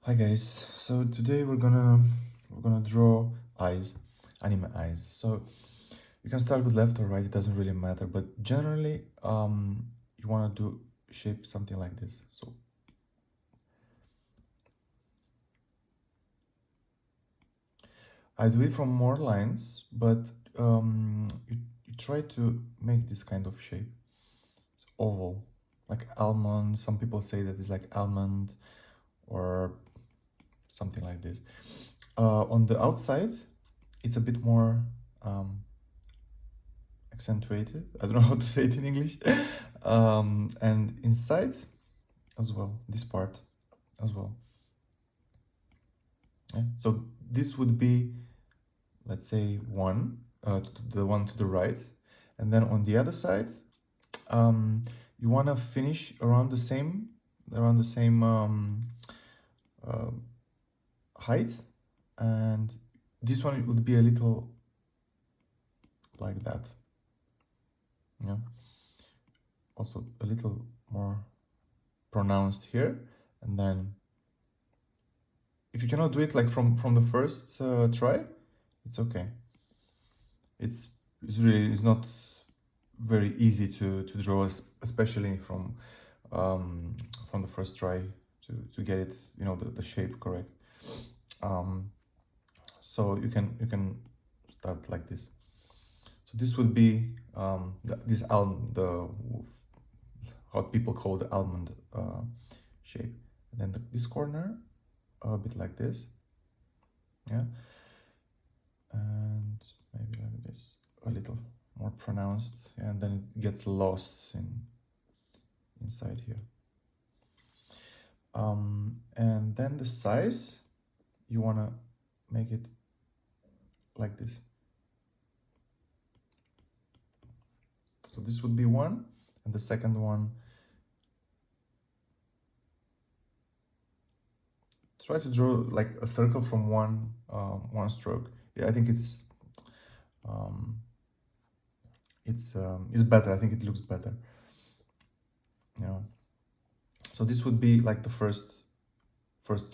Hi guys, so today we're gonna draw eyes, anime eyes. So you can start with left or right, it doesn't really matter, but generally you wanna do shape something like this. So I do it from more lines, but you try to make this kind of shape. It's oval, like almond. Some people say that it's like almond or something like this. On the outside, it's a bit more accentuated. I don't know how to say it in English. And inside as well, this part as well. Yeah. So this would be, let's say, one, the one to the right. And then on the other side, um, you want to finish around the same uh, height. And this one would be a little like that. Yeah. Also a little more pronounced here. And then if you cannot do it like from the first try, it's okay. It's not very easy to draw, especially from the first try to get it, the shape correct. So you can start like this. So this would be this almond, the what people call the almond shape. And then this corner a bit like this, yeah, and maybe like this, a little more pronounced, and then it gets lost inside here. And then the size, you want to make it like this. So this would be one, and the second one, try to draw like a circle from one stroke. Yeah, I think it's better. I think it looks better. Yeah. So this would be like the first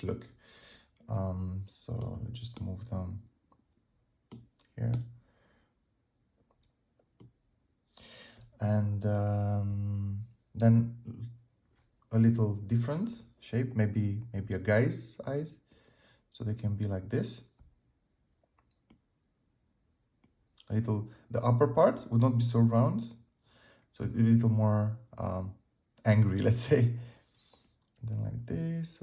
look. So let's just move them here. And then a little different shape, maybe a guy's eyes. So they can be like this. The upper part would not be so round. So it's a little more angry, let's say. And then like this.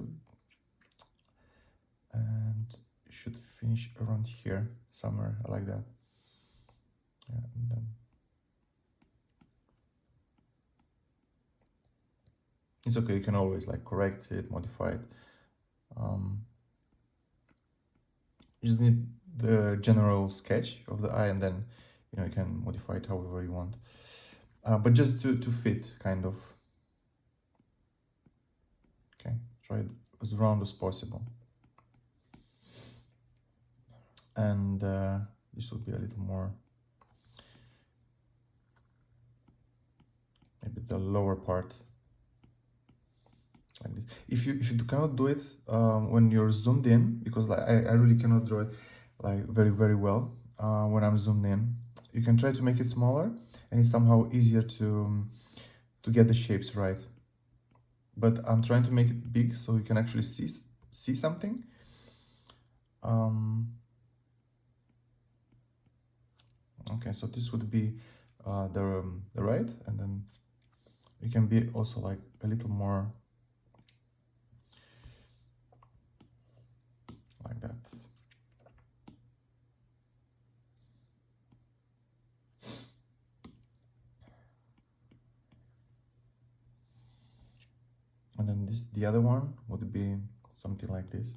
And it should finish around here, somewhere like that. Yeah, and then it's okay, you can always like correct it, modify it. You just need the general sketch of the eye, and then you can modify it however you want. But just to fit, kind of. Okay, try it as round as possible. And this will be a little more, maybe the lower part, like this. If you cannot do it when you're zoomed in, because like I really cannot draw it like very, very well when I'm zoomed in, you can try to make it smaller, and it's somehow easier to get the shapes right. But I'm trying to make it big so you can actually see something. Okay, so this would be the right, and then it can be also like a little more like that. And then the other one would be something like this.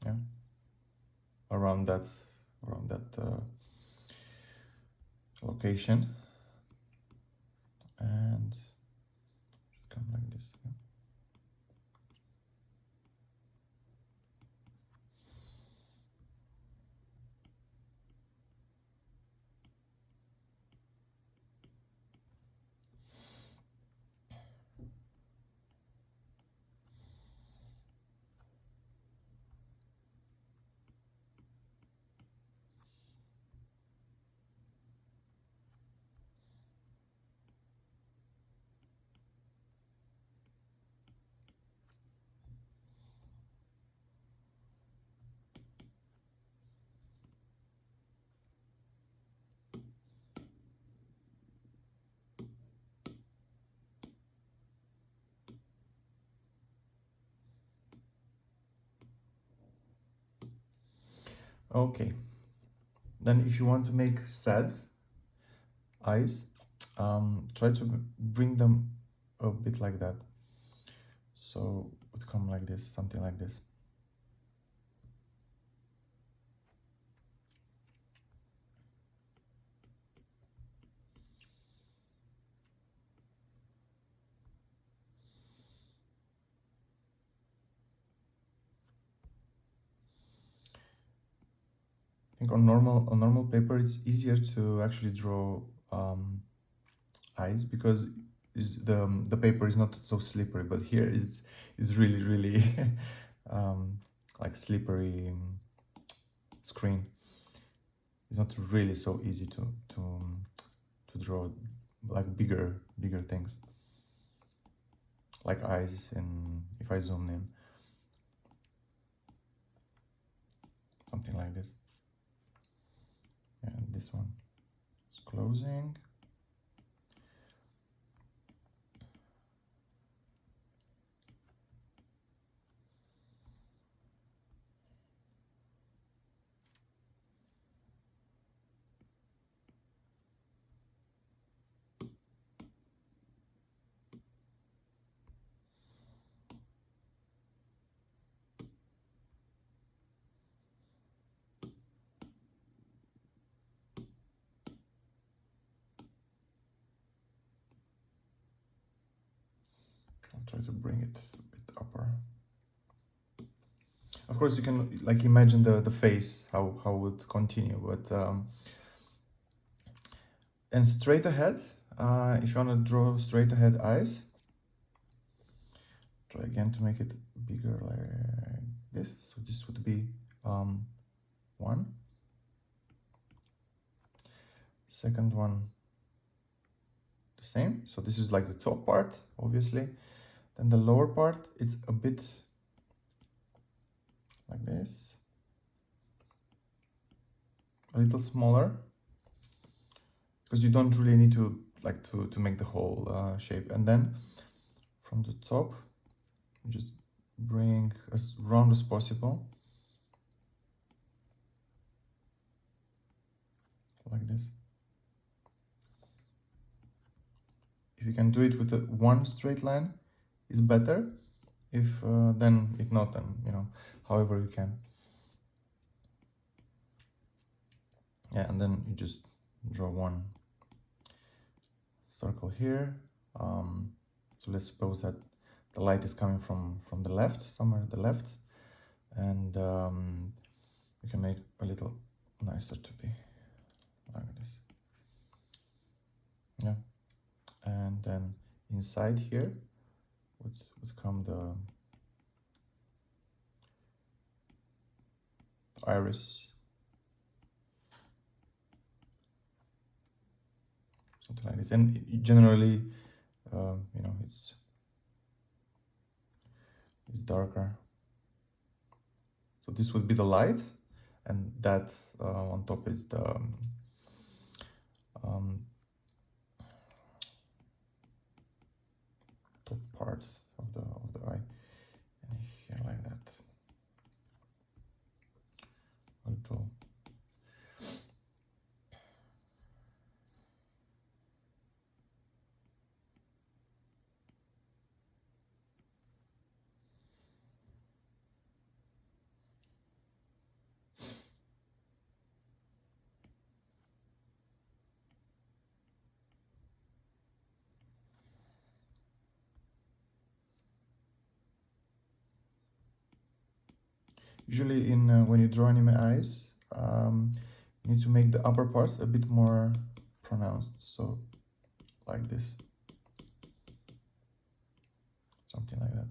Yeah, around that location, and just come like this. Yeah. Okay, then if you want to make sad eyes, try to bring them a bit like that. So it would come like this, something like this. I think on normal paper it's easier to actually draw eyes because the paper is not so slippery, but here is really um, like slippery screen. It's not really so easy to draw like bigger things like eyes. And if I zoom in, something like this, and this one is closing. I'll try to bring it a bit upper. Of course, you can like imagine the face, how it would continue, but and straight ahead. If you want to draw straight ahead eyes, try again to make it bigger like this. So this would be one. Second one, the same. So this is like the top part, obviously. Then the lower part, it's a bit like this, a little smaller, because you don't really need to like to make the whole shape. And then from the top, you just bring as round as possible, like this. If you can do it with a one straight line, is better. If if not, then however you can. Yeah, and then you just draw one circle here. So let's suppose that the light is coming from the left, somewhere the left, and you can make a little nicer to be like this. Yeah, and then inside here would come the iris, something like this. And generally, it's darker. So this would be the light, and that on top is the top part of the eye, and here like that. A little. Usually in when you draw anime eyes, you need to make the upper part a bit more pronounced. So like this, something like that.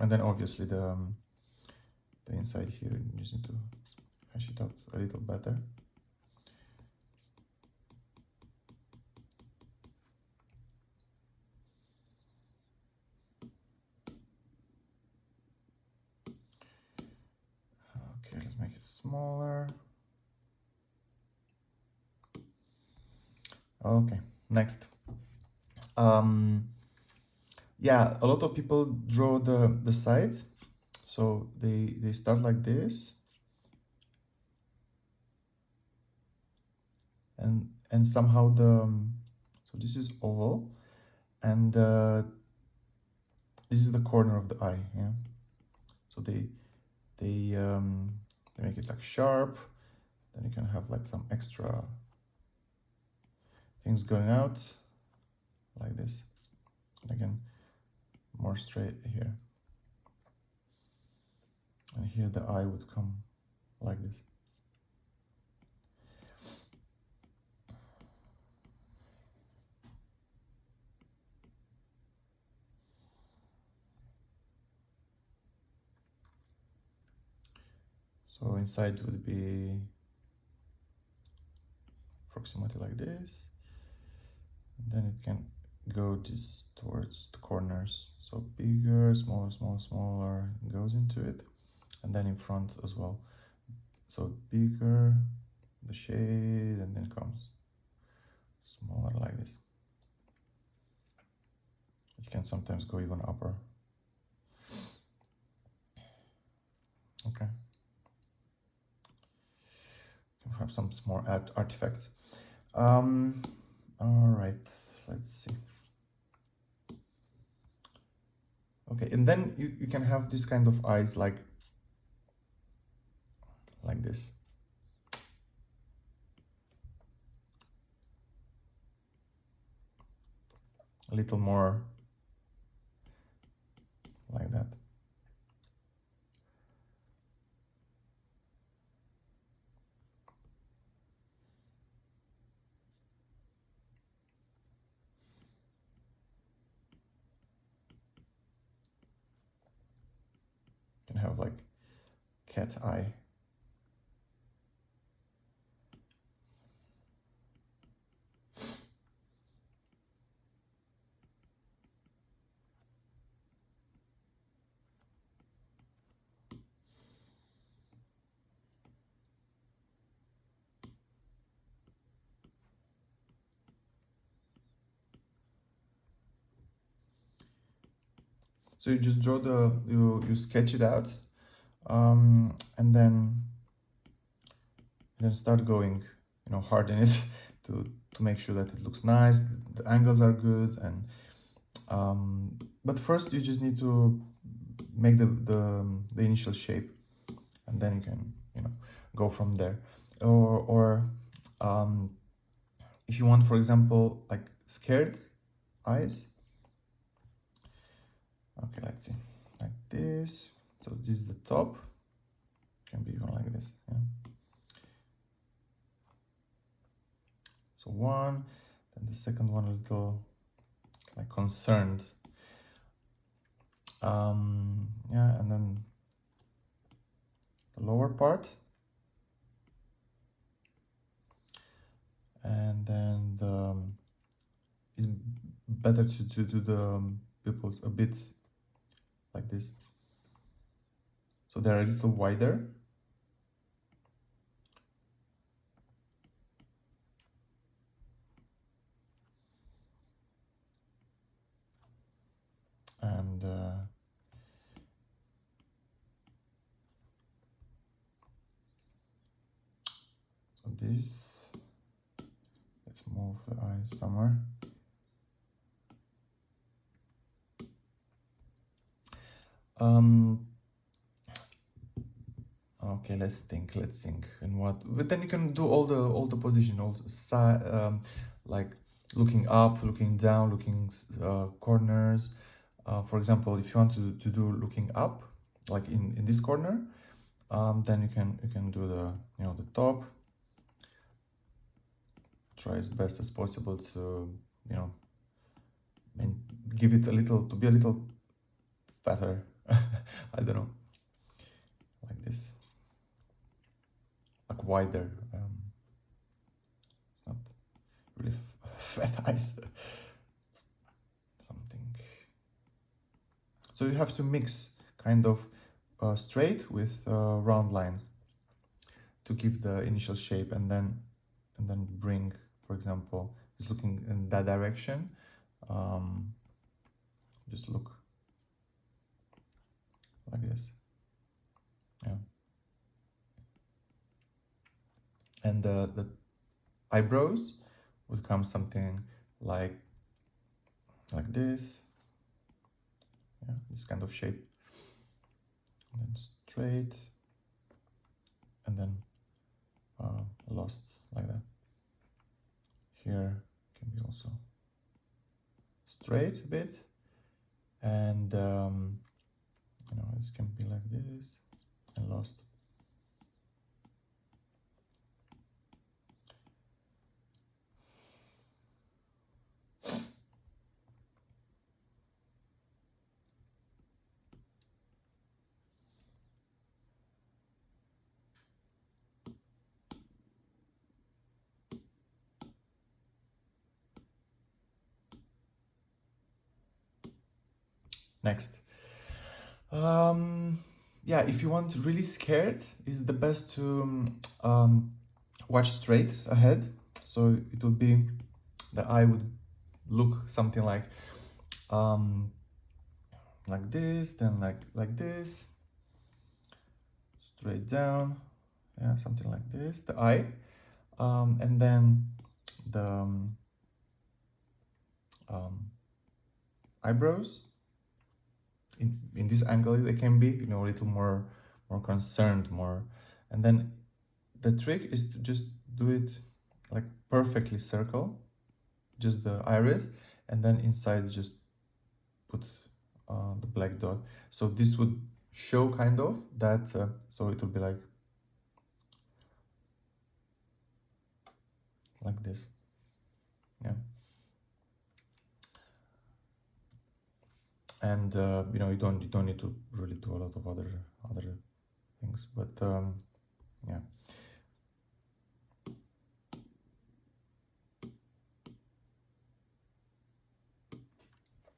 And then obviously the inside here, you just need to hash it out a little better. Okay, let's make it smaller. Okay, next. Yeah, a lot of people draw the side. So they start like this, and somehow so this is oval, and this is the corner of the eye. Yeah. So they make it like sharp. Then you can have like some extra things going out like this, and again more straight here, and here the eye would come like this. So inside would be approximately like this. And then it can go just towards the corners. So bigger, smaller, smaller, smaller, goes into it. And then in front as well. So bigger, the shade, and then comes smaller like this. It can sometimes go even upper. Okay. Can have some more artifacts. All right, let's see. Okay, and then you can have this kind of eyes like this. A little more like that. You can have like cat eye. So you just draw you sketch it out, and then start going, harden it to make sure that it looks nice, the angles are good, and but first you just need to make the initial shape, and then you can go from there, or if you want, for example, like scared eyes. Okay, let's see, like this. So this is the top, can be even like this. Yeah. So one, then the second one a little like concerned. Yeah, and then the lower part, and then it's better to do the pupils a bit like this, so they're a little wider. And so this, let's move the eyes somewhere. Okay, let's think. And what? But then you can do all the position, all the side, like looking up, looking down, looking corners. For example, if you want to do looking up, like in this corner, then you can do the top. Try as best as possible to and give it to be a little fatter. I don't know, like this, like wider. It's not really fat eyes. Something. So you have to mix kind of straight with round lines to give the initial shape, and then bring, for example, just looking in that direction. Just look like this. And the eyebrows would come something like this, yeah, this kind of shape, and then straight, and then lost like that. Here can be also straight a bit, and you know, this can be like this and lost. Next, yeah, if you want really scared, it's the best to watch straight ahead. So it would be, the eye would look something um, like this, then like this, straight down, yeah, something like this, the eye, and then the um, eyebrows. In this angle, they can be, you know, a little more concerned, more, and then the trick is to just do it like perfectly circle, just the iris, and then inside just put the black dot. So this would show kind of that, so it would be like this, yeah. And you know, you don't need to really do a lot of other things, but yeah.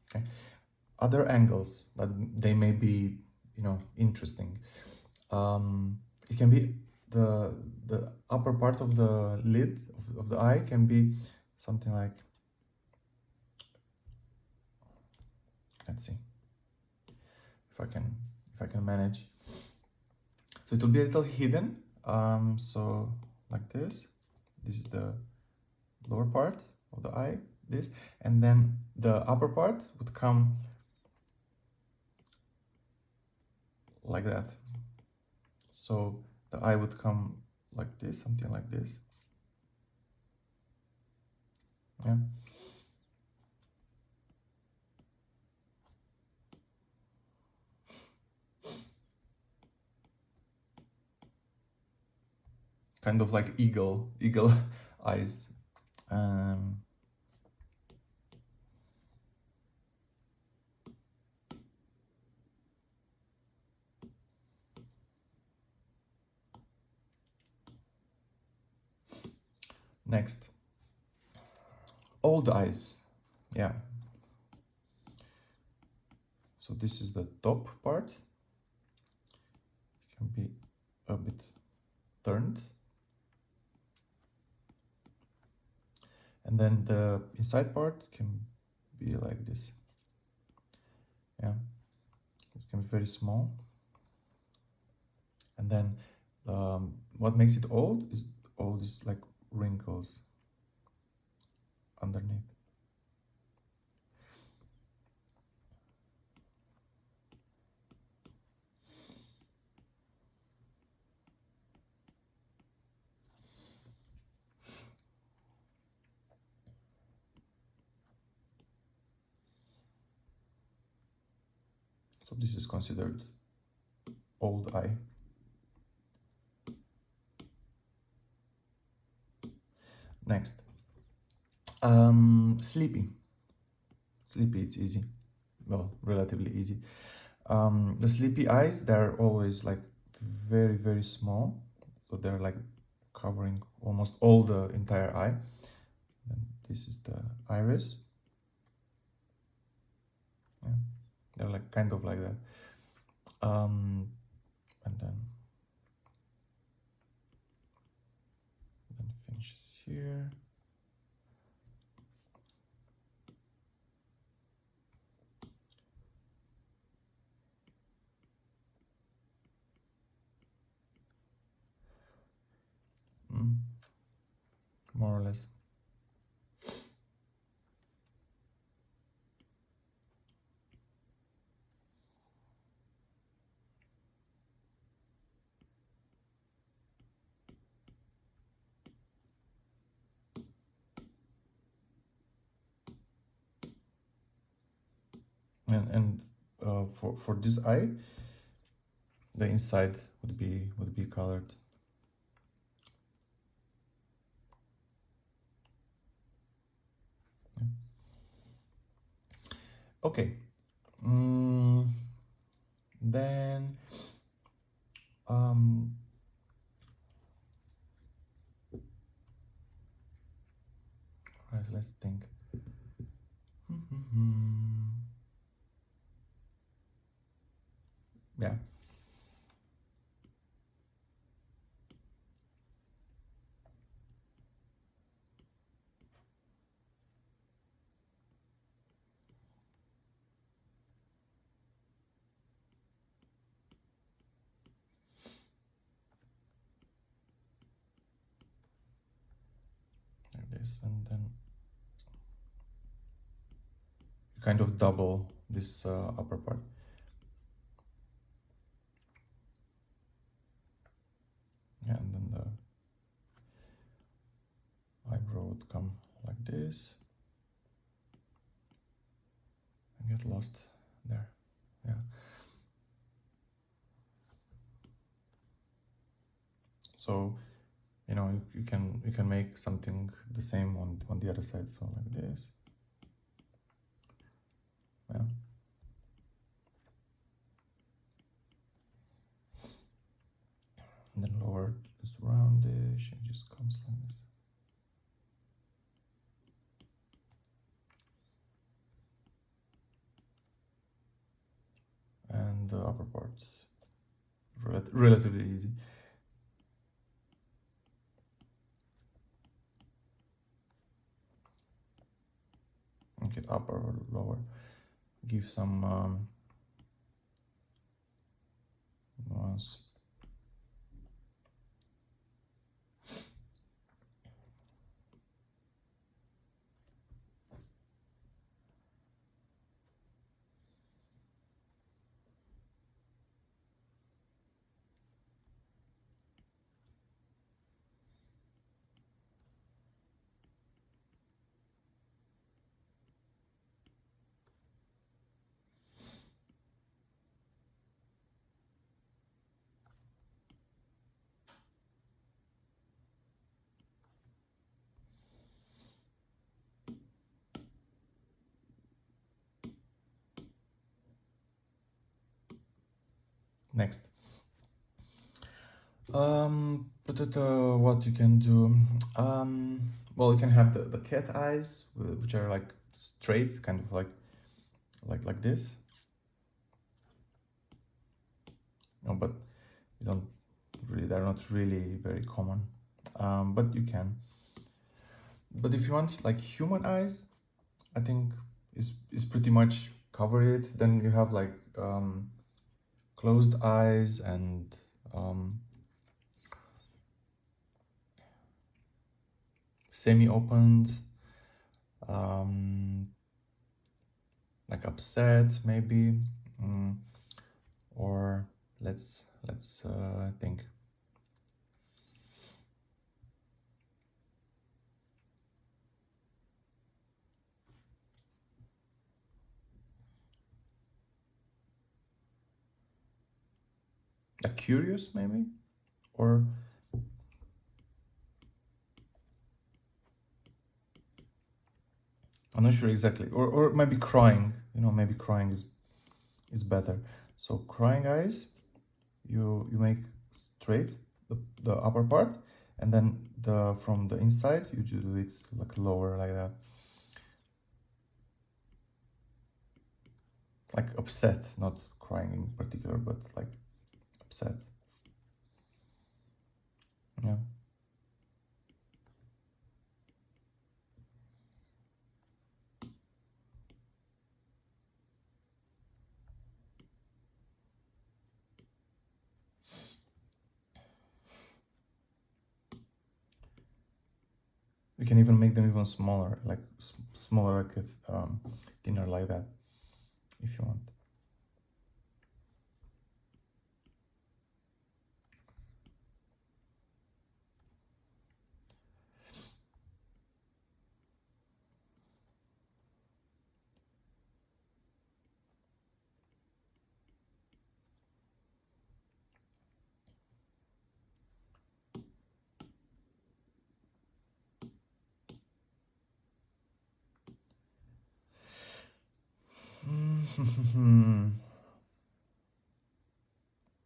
Okay. Other angles that they may be, you know, interesting. It can be the upper part of the lid of the eye can be something like, let's see if I can manage. So it will be a little hidden. So like this. This is the lower part of the eye, this, and then the upper part would come like that. So the eye would come like this, something like this. Yeah. Kind of like eagle eyes. Um, Next, old eyes. Yeah. So this is the top part. Can be a bit turned. And then the inside part can be like this. Yeah. It can be very small. And then what makes it old is all these like wrinkles underneath. So this is considered old eye. Next, sleepy. Sleepy, it's easy. Well, relatively easy. The sleepy eyes, they're always like very small. So they're like covering almost all the entire eye. And this is the iris. Yeah, they're like kind of like that. And then finishes here. more or less. And for this eye, the inside would be colored. Okay. Then right, let's think. Yeah. Like this, and then you kind of double this upper part. Yeah, and then the eyebrow would come like this and get lost there. Yeah. So, you know, you can make something the same on the other side. So like this. Yeah. And then lower this roundish and just comes like this. And the upper part, relatively easy. Okay, upper or lower. Give some nuance. Next. What you can do? Well, you can have the cat eyes, which are like straight, kind of like this. No, but you don't really. They're not really very common. But you can. But if you want like human eyes, I think is pretty much cover it. Then you have like closed eyes and semi-opened, like upset maybe, or let's think. Like curious maybe, or I'm not sure exactly, or maybe crying. You know, maybe crying is better. So crying eyes, you make straight the upper part, and then the from the inside you do it like lower like that, like upset, not crying in particular, but like upset. Yeah. You can even make them even smaller, like smaller, like thinner like that, if you want.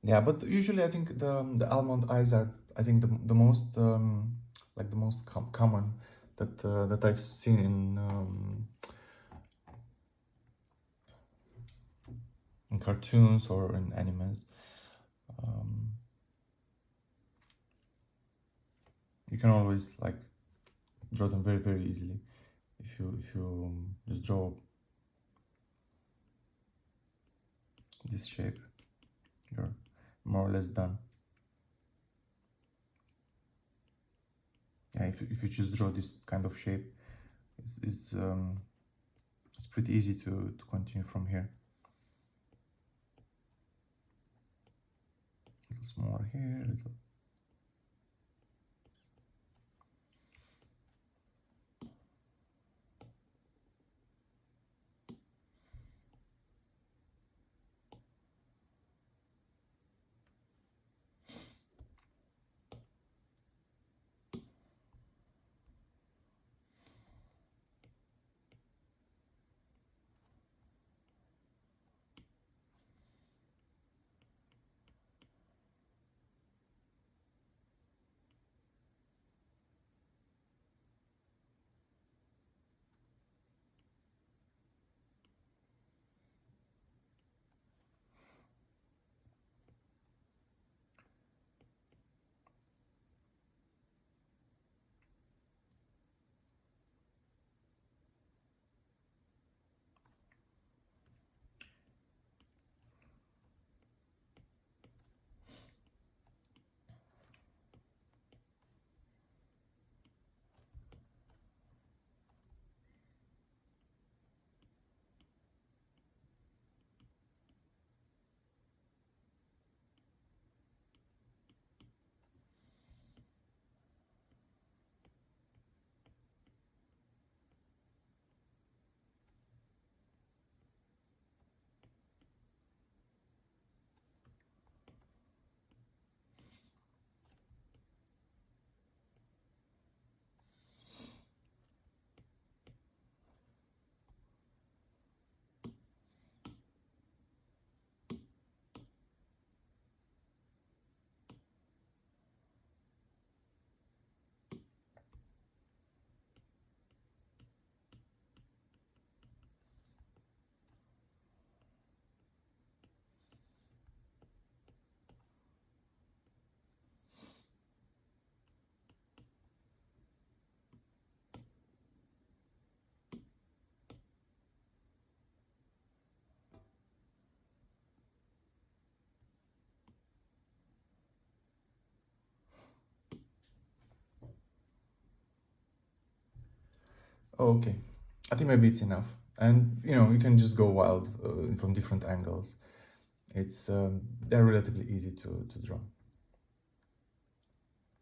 Yeah, but usually I think the almond eyes are, I think, the most like the most common that I've seen in cartoons or in animes. Um, you can always like draw them very easily if you just draw this shape. You're more or less done. Yeah, if you just draw this kind of shape, it's pretty easy to continue from here. A little smaller here, a little. Oh, okay. I think maybe it's enough. And you can just go wild from different angles. It's they're relatively easy to draw.